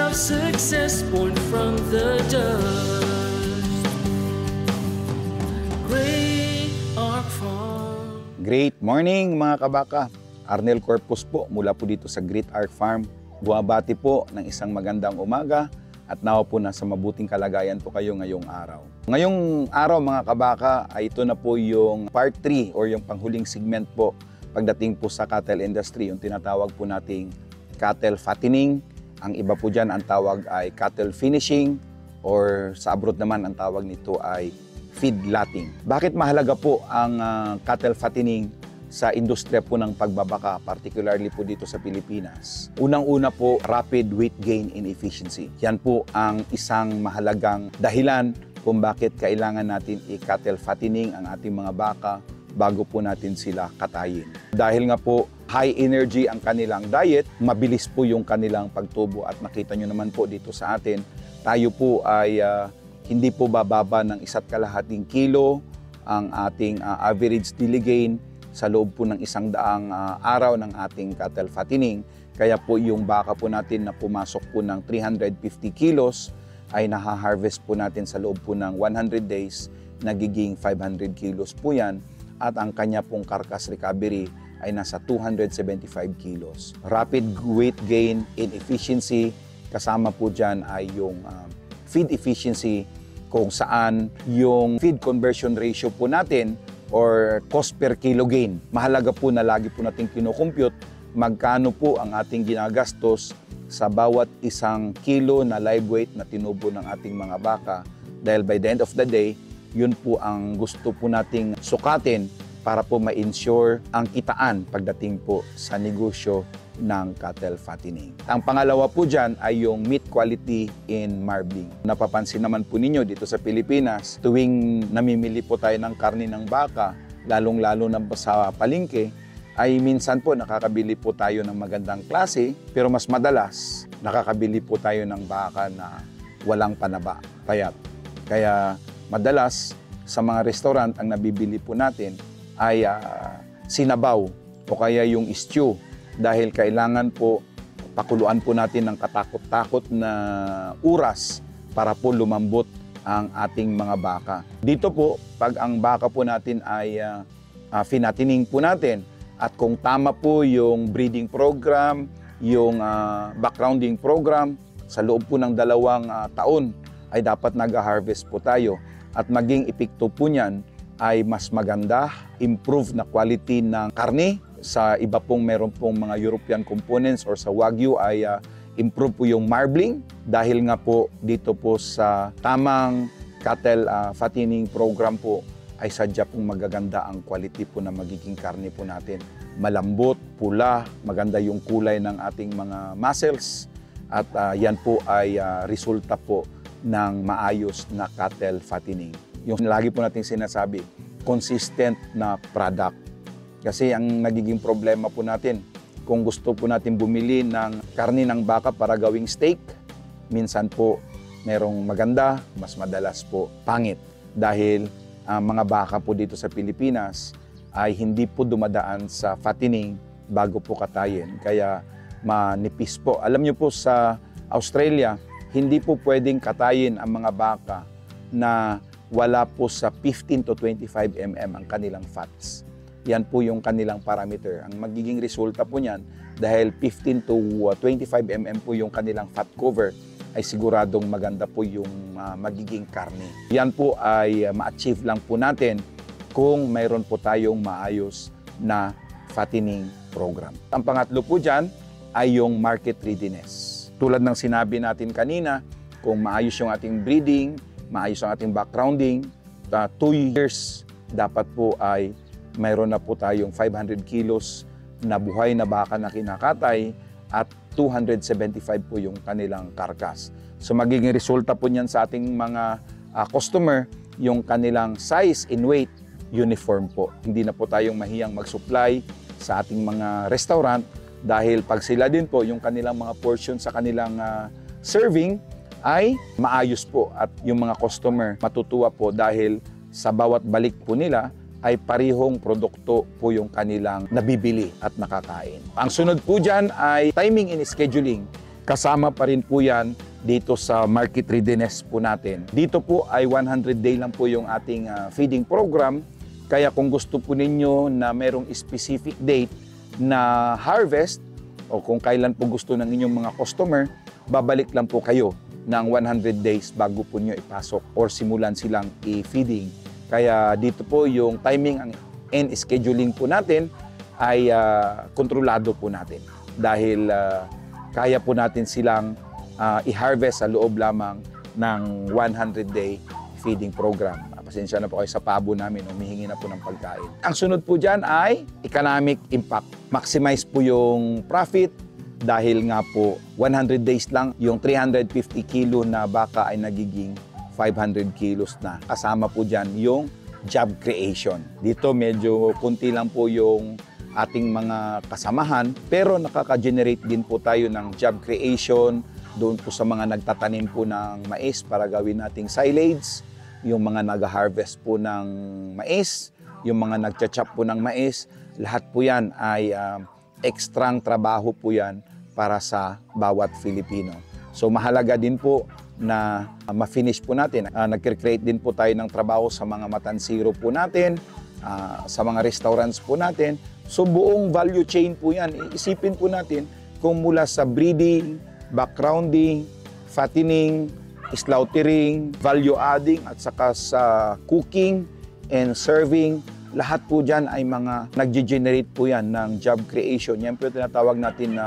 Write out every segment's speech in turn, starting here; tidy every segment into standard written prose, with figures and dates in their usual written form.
of success born from the dust. Great Ark Farm. Great morning mga kabaka. Arnel Corpus po mula po dito sa Great Ark Farm. Buwabati po ng isang magandang umaga at nawa po nasa mabuting kalagayan po kayo ngayong araw. Ngayong araw mga kabaka ay ito na po yung part 3 or yung panghuling segment po pagdating po sa cattle industry, yung tinatawag po nating cattle fattening. Ang iba po dyan ang tawag ay cattle finishing or sa abroad naman ang tawag nito ay feedlotting. Bakit mahalaga po ang cattle fattening sa industriya po ng pagbabaka, particularly po dito sa Pilipinas? Unang-una po, rapid weight gain in efficiency. Yan po ang isang mahalagang dahilan kung bakit kailangan natin i-cattle fattening ang ating mga baka bago po natin sila katayin. Dahil nga po, high energy ang kanilang diet, mabilis po yung kanilang pagtubo at nakita nyo naman po dito sa atin, tayo po ay hindi po bababa ng 1.5 kilo ang ating average daily gain sa loob po ng 100 araw ng ating cattle fattening. Kaya po yung baka po natin na pumasok po ng 350 kilos ay nahaharvest po natin sa loob po ng 100 days, nagiging 500 kilos po yan. At ang kanya pong carcass recovery ay nasa 275 kilos. Rapid weight gain in efficiency, kasama po dyan ay yung feed efficiency, kung saan yung feed conversion ratio po natin or cost per kilo gain. Mahalaga po na lagi po natin kinukompute magkano po ang ating ginagastos sa bawat 1 kilo na live weight na tinubo ng ating mga baka. Dahil by the end of the day, yun po ang gusto po nating sukatin para po ma-ensure ang kitaan pagdating po sa negosyo ng cattle fattening. Ang pangalawa po dyan ay yung meat quality in marbling. Napapansin naman po ninyo dito sa Pilipinas, tuwing namimili po tayo ng karne ng baka, lalong-lalo na sa palengke, ay minsan po nakakabili po tayo ng magandang klase, pero mas madalas nakakabili po tayo ng baka na walang panaba, payat. Kaya madalas sa mga restaurant ang nabibili po natin ay sinabaw o kaya yung stew, dahil kailangan po pakuluan po natin ng katakot-takot na oras para po lumambot ang ating mga baka. Dito po, pag ang baka po natin ay finatining po natin at kung tama po yung breeding program, yung backgrounding program, sa loob po ng 2 taon ay dapat nag-harvest po tayo at maging epekto po niyan ay mas maganda, improve na quality ng karne. Sa iba pong meron pong mga European components or sa Wagyu ay improve po yung marbling dahil nga po dito po sa tamang cattle fattening program po ay sadya pong magaganda ang quality po na magiging karne po natin. Malambot, pula, maganda yung kulay ng ating mga muscles at yan po ay resulta po ng maayos na cattle fattening. Yung lagi po natin sinasabi, consistent na product. Kasi ang nagiging problema po natin, kung gusto po natin bumili ng karne ng baka para gawing steak, minsan po merong maganda, mas madalas po pangit. Dahil mga baka po dito sa Pilipinas ay hindi po dumadaan sa fattening bago po katayin. Kaya manipis po. Alam niyo po sa Australia, hindi po pwedeng katayin ang mga baka na wala po sa 15 to 25 mm ang kanilang fats. Yan po yung kanilang parameter. Ang magiging resulta po niyan, dahil 15 to 25 mm po yung kanilang fat cover, ay siguradong maganda po yung magiging karne. Yan po ay ma-achieve lang po natin kung mayroon po tayong maayos na fattening program. Ang pangatlo po dyan ay yung market readiness. Tulad ng sinabi natin kanina, kung maayos yung ating breeding, maayos ang ating backgrounding, 2 years dapat po ay mayroon na po tayong 500 kilos na buhay na baka na kinakatay at 275 po yung kanilang karkas. So magiging resulta po niyan sa ating mga customer, yung kanilang size and weight uniform po. Hindi na po tayong mahiyang mag-supply sa ating mga restaurant dahil pag sila din po, yung kanilang mga portion sa kanilang serving ay maayos po at yung mga customer matutuwa po dahil sa bawat balik po nila ay parihong produkto po yung kanilang nabibili at nakakain. Ang sunod po dyan ay timing and scheduling. Kasama pa rin po yan dito sa market readiness po natin. Dito po ay 100 day lang po yung ating feeding program. Kaya kung gusto po ninyo na merong specific date na harvest o kung kailan po gusto ng inyong mga customer, babalik lang po kayo ng 100 days bago po nyo ipasok or simulan silang i-feeding. Kaya dito po yung timing and scheduling po natin ay kontrolado po natin dahil kaya po natin silang i-harvest sa loob lamang ng 100-day feeding program. Pasensya na po kayo sa pabo namin, humihingi na po ng pagkain. Ang sunod po dyan ay economic impact. Maximize po yung profit dahil nga po 100 days lang yung 350 kilo na baka ay nagiging 500 kilos na. Kasama po dyan yung job creation. Dito medyo kunti lang po yung ating mga kasamahan pero nakaka-generate din po tayo ng job creation doon po sa mga nagtatanim po ng mais para gawin nating silage, yung mga nag-harvest po ng mais, yung mga nagcha-chop po ng mais, lahat po yan ay ekstrang trabaho po yan para sa bawat Filipino. So mahalaga din po na ma-finish po natin. Nag-create din po tayo ng trabaho sa mga matansiro po natin, sa mga restaurants po natin. So buong value chain po yan. Isipin po natin kung mula sa breeding, backgrounding, fattening, slaughtering, value adding at saka sa cooking and serving, lahat po dyan ay mga nag-generate po yan ng job creation. Yan po yung tinatawag natin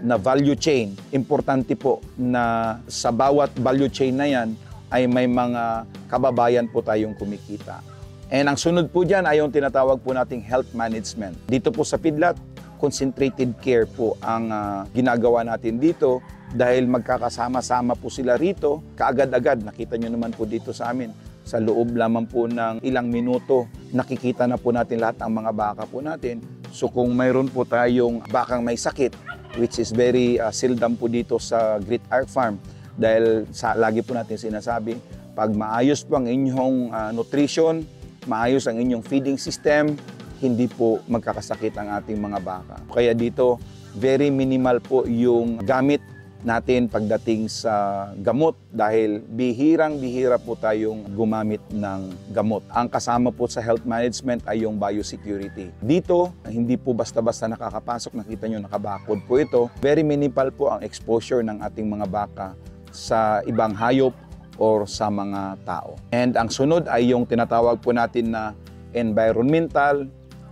na value chain. Importante po na sa bawat value chain na yan ay may mga kababayan po tayong kumikita. And ang sunod po dyan ay yung tinatawag po nating health management. Dito po sa feedlot, concentrated care po ang ginagawa natin dito dahil magkakasama-sama po sila rito. Kaagad-agad, nakita nyo naman po dito sa amin, sa loob lamang po ng ilang minuto, nakikita na po natin lahat ang mga baka po natin. So kung mayroon po tayong bakang may sakit, which is very seldom po dito sa Great Arc Farm, dahil lagi po natin sinasabi, pag maayos po ang inyong nutrition, maayos ang inyong feeding system, hindi po magkakasakit ang ating mga baka. Kaya dito, very minimal po yung gamit natin pagdating sa gamot dahil bihirang-bihira po tayong gumamit ng gamot. Ang kasama po sa health management ay yung biosecurity. Dito, hindi po basta-basta nakakapasok. Nakita nyo, nakabakod po ito. Very minimal po ang exposure ng ating mga baka sa ibang hayop or sa mga tao. And ang sunod ay yung tinatawag po natin na environmental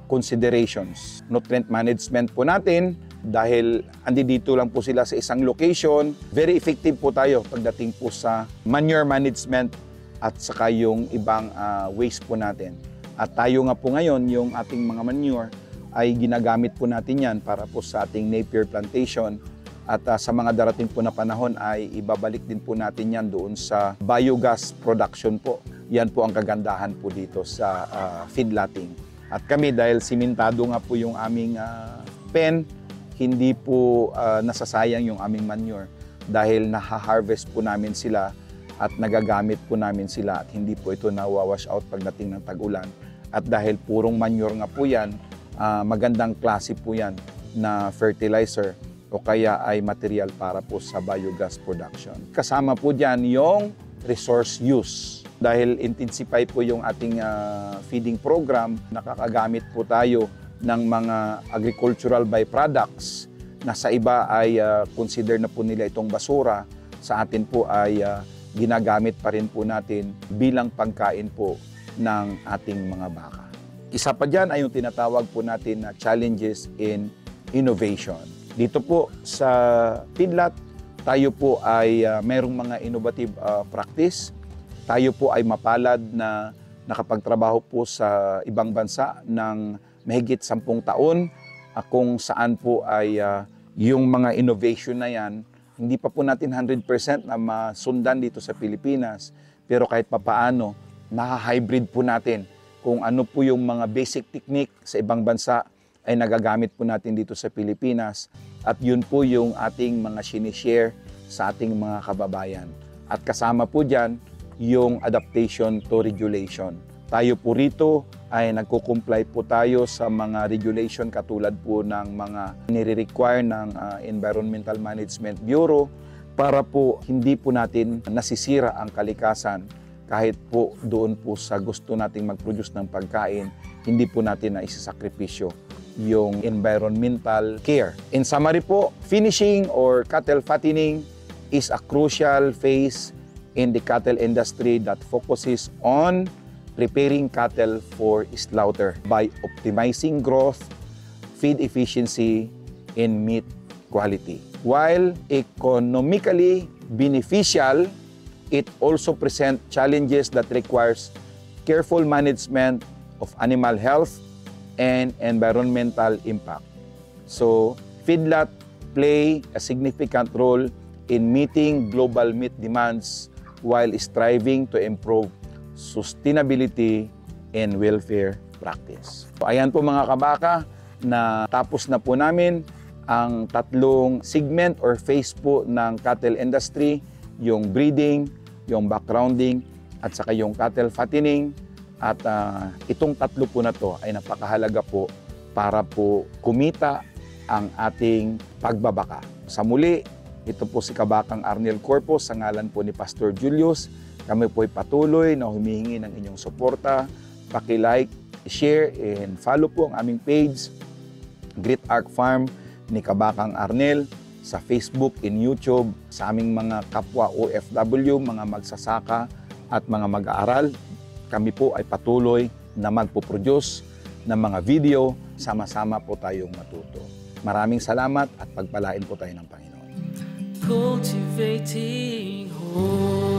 considerations. Nutrient management po natin, dahil dito lang po sila sa isang location, very effective po tayo pagdating po sa manure management at saka yung ibang waste po natin. At tayo nga po ngayon, yung ating mga manure ay ginagamit po natin yan para po sa ating Napier plantation at sa mga darating po na panahon ay ibabalik din po natin yan doon sa biogas production po. Yan po ang kagandahan po dito sa feedlotting. At kami dahil simentado nga po yung aming pen, hindi po nasasayang yung aming manure dahil naha-harvest po namin sila at nagagamit po namin sila at hindi po ito nawawash out pagdating ng tag-ulan. At dahil purong manure nga po yan, magandang klase po yan na fertilizer o kaya ay material para po sa biogas production. Kasama po dyan yung resource use. Dahil intensify po yung ating feeding program, nakakagamit po tayo ng mga agricultural byproducts na sa iba ay consider na po nila itong basura, sa atin po ay ginagamit pa rin po natin bilang pagkain po ng ating mga baka. Isa pa dyan ay yung tinatawag po natin na challenges in innovation. Dito po sa feedlot, tayo po ay mayroong mga innovative practice. Tayo po ay mapalad na nakapagtrabaho po sa ibang bansa ng mahigit 10 taon, kung saan po ay yung mga innovation na yan, hindi pa po natin 100% na masundan dito sa Pilipinas, pero kahit papaano, naha-hybrid po natin kung ano po yung mga basic technique sa ibang bansa ay nagagamit po natin dito sa Pilipinas at yun po yung ating mga sinishare sa ating mga kababayan. At kasama po dyan yung adaptation to regulation. Tayo po rito ay nagko-comply po tayo sa mga regulation katulad po ng mga nire-require ng Environmental Management Bureau para po hindi po natin nasisira ang kalikasan kahit po doon po sa gusto nating mag-produce ng pagkain, hindi po natin na isasakripisyo yung environmental care. In summary po, finishing or cattle fattening is a crucial phase in the cattle industry that focuses on preparing cattle for slaughter by optimizing growth, feed efficiency, and meat quality. While economically beneficial, it also presents challenges that requires careful management of animal health and environmental impact. So, feedlot play a significant role in meeting global meat demands while striving to improve sustainability and welfare practice. So, ayan po mga kabaka, na tapos na po namin ang tatlong segment or phase po ng cattle industry, yung breeding, yung backgrounding, at saka yung cattle fattening. At itong tatlo po na to ay napakahalaga po para po kumita ang ating pagbabaka. Sa muli, ito po si Kabakang Arnel Corpus sa ngalan po ni Pastor Julius. Kami po ay patuloy na humihingi ng inyong suporta. Paki-like, share, and follow po ang aming page, Great Arc Farm ni Kabakang Arnel, sa Facebook and YouTube, sa aming mga kapwa OFW, mga magsasaka at mga mag-aaral. Kami po ay patuloy na magpo-produce ng mga video, sama-sama po tayong matuto. Maraming salamat at pagpalain po tayo ng Panginoon. Cultivating home.